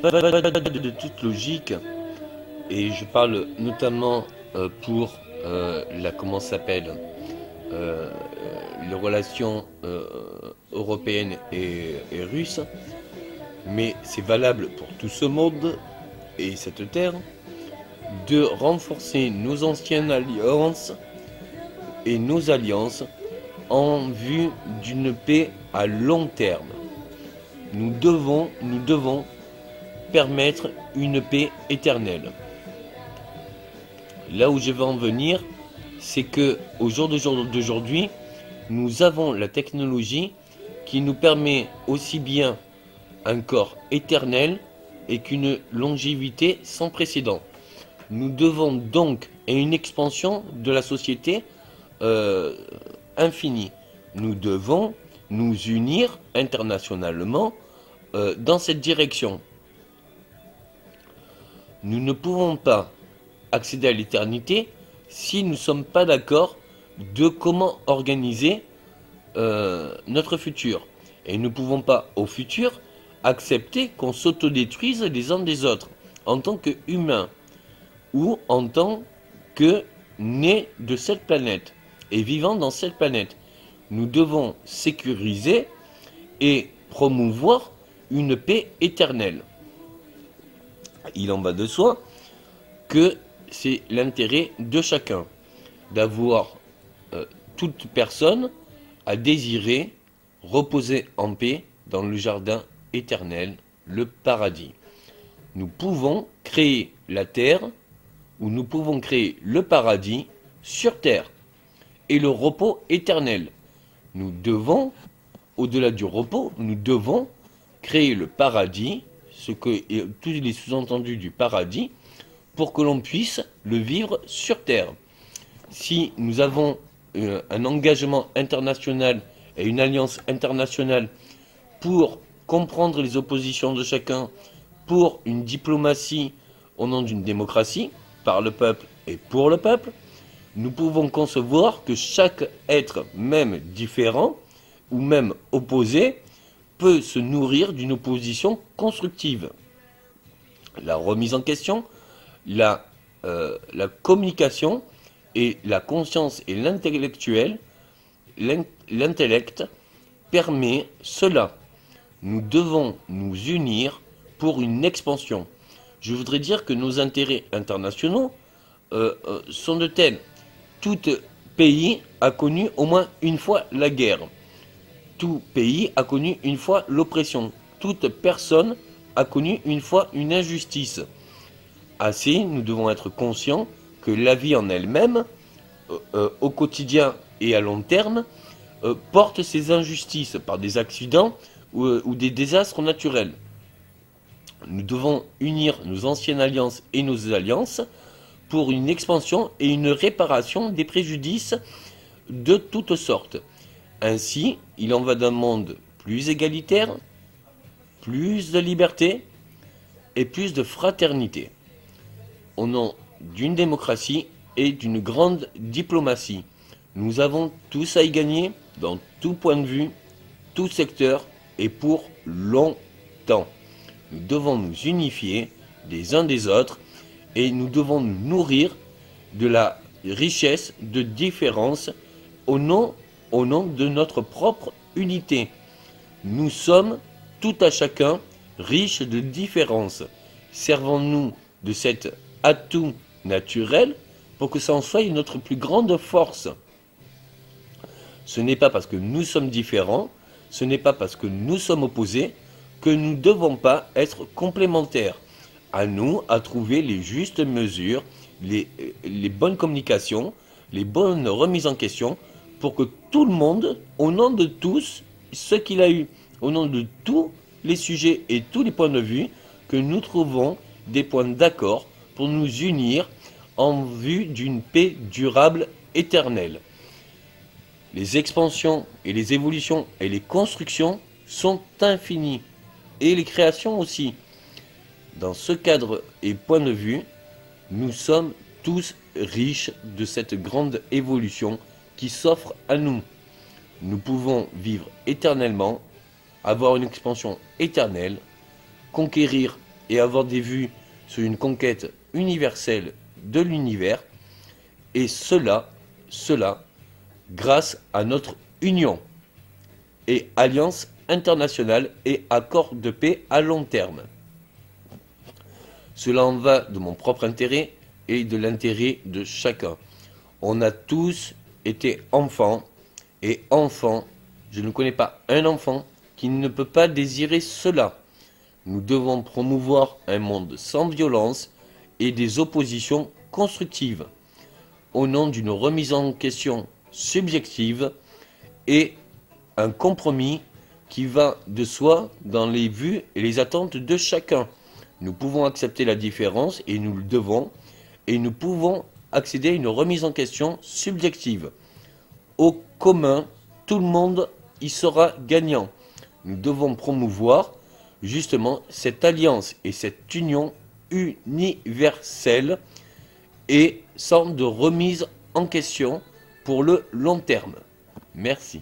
De toute logique, et je parle notamment pour comment ça s'appelle, euh, les relations européennes et russes, mais c'est valable pour tout ce monde et cette terre, de renforcer nos anciennes alliances et nos alliances en vue d'une paix à long terme. Nous devons permettre une paix éternelle. Là où je veux en venir, c'est que au jour d'aujourd'hui, nous avons la technologie qui nous permet aussi bien un corps éternel et qu'une longévité sans précédent. Nous devons donc à une expansion de la société euh, infinie. Nous devons nous unir internationalement dans cette direction. Nous ne pouvons pas accéder à l'éternité si nous ne sommes pas d'accord de comment organiser notre futur. Et nous ne pouvons pas, au futur, accepter qu'on s'autodétruise les uns des autres, en tant qu'humains, ou en tant que nés de cette planète, et vivant dans cette planète. Nous devons sécuriser et promouvoir une paix éternelle. Il en va de soi que c'est l'intérêt de chacun d'avoir toute personne à désirer reposer en paix dans le jardin éternel, le paradis. Nous pouvons créer la terre ou nous pouvons créer le paradis sur terre et le repos éternel. Nous devons, au-delà du repos, nous devons créer le paradis, ce que tous les sous-entendus du paradis, pour que l'on puisse le vivre sur terre. Si nous avons un engagement international et une alliance internationale pour comprendre les oppositions de chacun, pour une diplomatie au nom d'une démocratie, par le peuple et pour le peuple, nous pouvons concevoir que chaque être, même différent ou même opposé, peut se nourrir d'une opposition constructive. La remise en question, la communication et la conscience et l'intellect permet cela. Nous devons nous unir pour une expansion. Je voudrais dire que nos intérêts internationaux sont de tels. Tout pays a connu au moins une fois la guerre. Tout pays a connu une fois l'oppression. Toute personne a connu une fois une injustice. Ainsi, nous devons être conscients que la vie en elle-même, au quotidien et à long terme, porte ces injustices par des accidents ou des désastres naturels. Nous devons unir nos anciennes alliances et nos alliances pour une expansion et une réparation des préjudices de toutes sortes. Ainsi, il en va d'un monde plus égalitaire, plus de liberté et plus de fraternité, au nom d'une démocratie et d'une grande diplomatie. Nous avons tous à y gagner dans tout point de vue, tout secteur et pour longtemps. Nous devons nous unifier les uns des autres et nous devons nous nourrir de la richesse de différence au nom de notre propre unité. Nous sommes tout à chacun riches de différences. Servons-nous de cet atout naturel pour que ça en soit notre plus grande force. Ce n'est pas parce que nous sommes différents, ce n'est pas parce que nous sommes opposés que nous ne devons pas être complémentaires. À nous à trouver les justes mesures, les bonnes communications, les bonnes remises en question pour que tout le monde, au nom de tous, ce qu'il a eu, au nom de tous les sujets et tous les points de vue, que nous trouvons des points d'accord pour nous unir en vue d'une paix durable éternelle. Les expansions et les évolutions et les constructions sont infinies, et les créations aussi. Dans ce cadre et point de vue, nous sommes tous riches de cette grande évolution qui s'offre à nous. Nous pouvons vivre éternellement, avoir une expansion éternelle, conquérir et avoir des vues sur une conquête universelle de l'univers, et cela grâce à notre union et alliance internationale et accord de paix à long terme. Cela en va de mon propre intérêt et de l'intérêt de chacun. On a tous été enfants, et enfants, je ne connais pas un enfant qui ne peut pas désirer cela. Nous devons promouvoir un monde sans violence et des oppositions constructives, au nom d'une remise en question subjective et un compromis qui va de soi dans les vues et les attentes de chacun. Nous pouvons accepter la différence et nous le devons, et nous pouvons accéder à une remise en question subjective. Au commun, tout le monde y sera gagnant. Nous devons promouvoir justement cette alliance et cette union universelle et sans de remise en question pour le long terme. Merci.